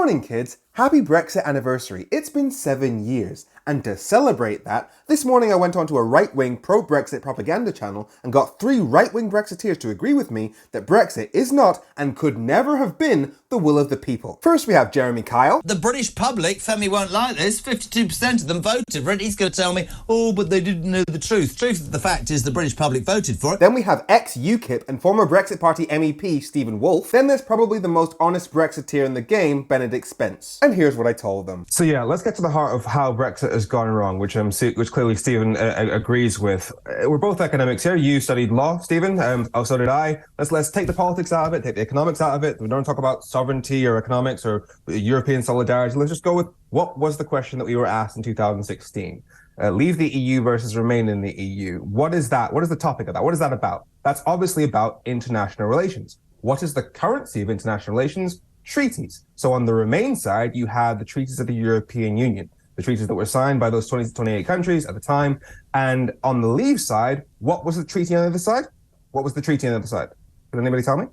morning, kids. Happy Brexit Anniversary. It's been 7 years. And to celebrate that, this morning I went onto a right-wing pro-Brexit propaganda channel and got 3 right-wing Brexiteers to agree with me that Brexit is not and could never have been the will of the people. First we have Jeremy Kyle. The British public, Femi won't like this, 52% of them voted for it. He's going to tell me, oh, but they didn't know the truth. Truth of the fact is the British public voted for it. Then we have ex-UKIP and former Brexit Party MEP Stephen Wolfe. Then there's probably the most honest Brexiteer in the game, Benedict Spence. And here's what I told them. So yeah, let's get to the heart of how Brexit has gone wrong, which clearly Stephen agrees with. We're both academics here. You studied law, Stephen. So did I. Let's take the politics out of it, take the economics out of it. We don't talk about sovereignty or economics or European solidarity. Let's just go with what was the question that we were asked in 2016. Leave the EU versus remain in the EU. What is that? What is the topic of that? What is that about? That's obviously about international relations. What is the currency of international relations? Treaties. So on the remain side, you had the treaties of the European Union, the treaties that were signed by those 20 to 28 countries at the time. And on the leave side, what was the treaty on the other side? What was the treaty on the other side? Can anybody tell me?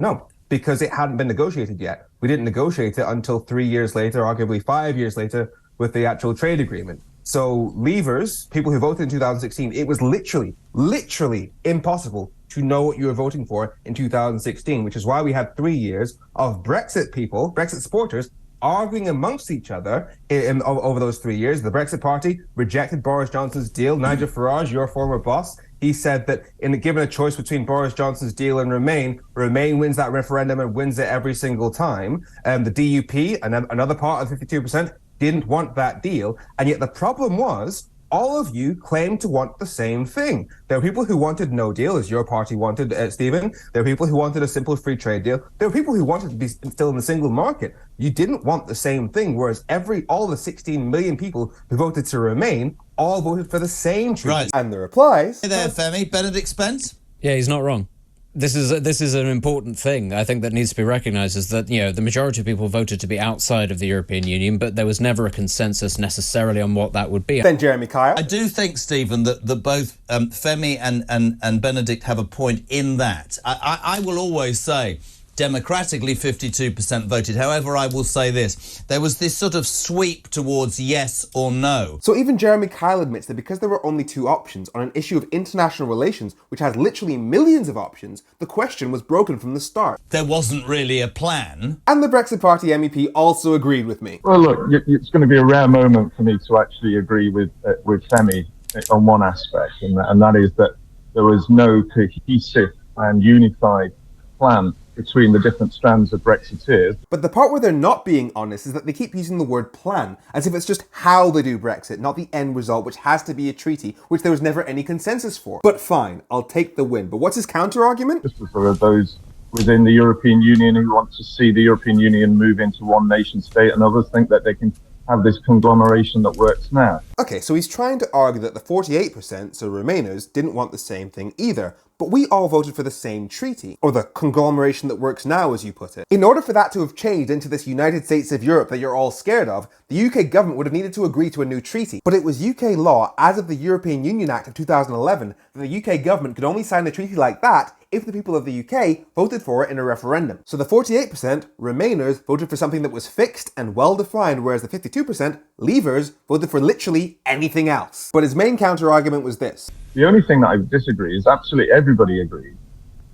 No, because it hadn't been negotiated yet. We didn't negotiate it until 3 years later, arguably 5 years later, with the actual trade agreement. So leavers, people who voted in 2016, it was literally impossible to know what you were voting for in 2016, which is why we had 3 years of Brexit people, Brexit supporters, arguing amongst each other over those 3 years. The Brexit Party rejected Boris Johnson's deal. Nigel Farage, your former boss, he said that given a choice between Boris Johnson's deal and Remain wins that referendum and wins it every single time. The DUP, another part of 52%, didn't want that deal. And yet the problem was, all of you claimed to want the same thing. There were people who wanted no deal, as your party wanted, Stephen. There were people who wanted a simple free trade deal. There were people who wanted to be still in the single market. You didn't want the same thing, whereas all the 16 million people who voted to remain all voted for the same treaty. Right. And the replies... Hey there, Femi. Benedict Spence? Yeah, he's not wrong. This is an important thing, I think, that needs to be recognised, is that, the majority of people voted to be outside of the European Union, but there was never a consensus necessarily on what that would be. Then Jeremy Kyle. I do think, Stephen, that both Femi and Benedict have a point in that. I will always say, democratically 52% voted. However, I will say this. There was this sort of sweep towards yes or no. So even Jeremy Kyle admits that because there were only 2 options on an issue of international relations, which has literally millions of options, the question was broken from the start. There wasn't really a plan. And the Brexit Party MEP also agreed with me. Well, look, it's going to be a rare moment for me to actually agree with Femi on one aspect, and that is that there was no cohesive and unified plan between the different strands of Brexiteers. But the part where they're not being honest is that they keep using the word plan, as if it's just how they do Brexit, not the end result, which has to be a treaty, which there was never any consensus for. But fine, I'll take the win. But what's his counter-argument? Just as there are those within the European Union who want to see the European Union move into one nation state, and others think that they can have this conglomeration that works now. Okay, so he's trying to argue that the 48%, so Remainers, didn't want the same thing either. But we all voted for the same treaty, or the conglomeration that works now, as you put it. In order for that to have changed into this United States of Europe that you're all scared of, the UK government would have needed to agree to a new treaty. But it was UK law, as of the European Union Act of 2011, that the UK government could only sign a treaty like that if the people of the UK voted for it in a referendum. So the 48% Remainers voted for something that was fixed and well-defined, whereas the 52% Leavers voted for literally anything else. But his main counter-argument was this. The only thing that I disagree is absolutely everybody agreed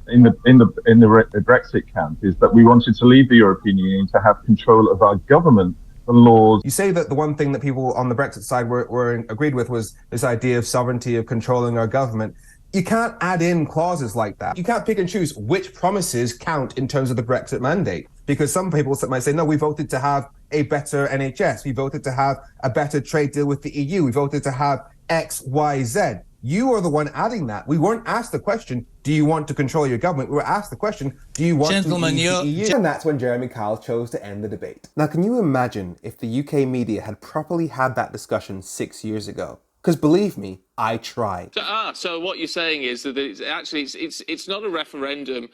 in the Brexit camp is that we wanted to leave the European Union to have control of our government, the laws. You say that the one thing that people on the Brexit side were agreed with was this idea of sovereignty, of controlling our government. You can't add in clauses like that. You can't pick and choose which promises count in terms of the Brexit mandate. Because some people might say, no, we voted to have a better NHS. We voted to have a better trade deal with the EU. We voted to have X, Y, Z. You are the one adding that. We weren't asked the question, do you want to control your government? We were asked the question, do you want to leave the EU? And that's when Jeremy Kyle chose to end the debate. Now, can you imagine if the UK media had properly had that discussion 6 years ago? Because believe me, I tried. So what you're saying is that it's not a referendum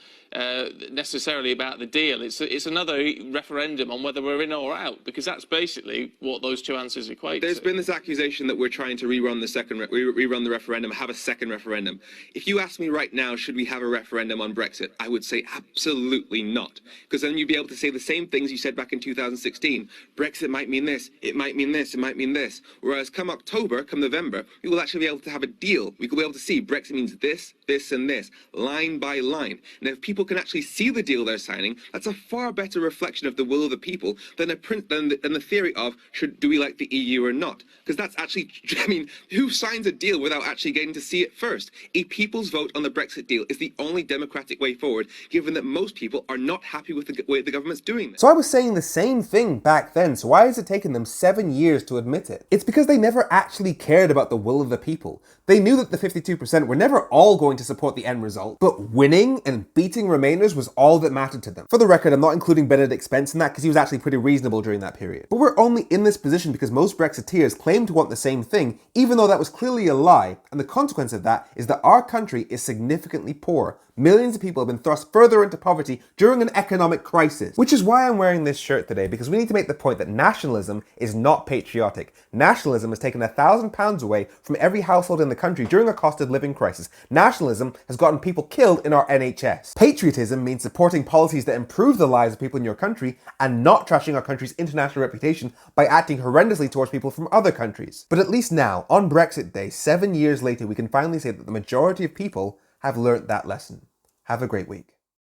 necessarily about the deal. It's another referendum on whether we're in or out, because that's basically what those two answers equate to. There's been this accusation that we're trying to rerun the referendum, have a second referendum. If you ask me right now, should we have a referendum on Brexit, I would say absolutely not, because then you'd be able to say the same things you said back in 2016. Brexit might mean this, it might mean this, it might mean this. Whereas come October, come November, we will actually be able to have a deal. We will be able to see Brexit means this, this, and this, line by line. And if people can actually see the deal they're signing, that's a far better reflection of the will of the people than the theory of do we like the EU or not? Because that's actually, I mean, who signs a deal without actually getting to see it first? A people's vote on the Brexit deal is the only democratic way forward, given that most people are not happy with the way the government's doing this. So I was saying the same thing back then, so why has it taken them 7 years to admit it? It's because they never actually cared about the will of the people. They knew that the 52% were never all going to support the end result, but winning and beating Remainers was all that mattered to them. For the record, I'm not including Benedict Spence in that because he was actually pretty reasonable during that period. But we're only in this position because most Brexiteers claim to want the same thing, even though that was clearly a lie, and the consequence of that is that our country is significantly poor. Millions of people have been thrust further into poverty during an economic crisis. Which is why I'm wearing this shirt today, because we need to make the point that nationalism is not patriotic. Nationalism has taken £1,000 away from every household in the country during a cost of living crisis. Nationalism has gotten people killed in our NHS. Patriotism means supporting policies that improve the lives of people in your country and not trashing our country's international reputation by acting horrendously towards people from other countries. But at least now, on Brexit Day, 7 years later, we can finally say that the majority of people have learnt that lesson. Have a great week.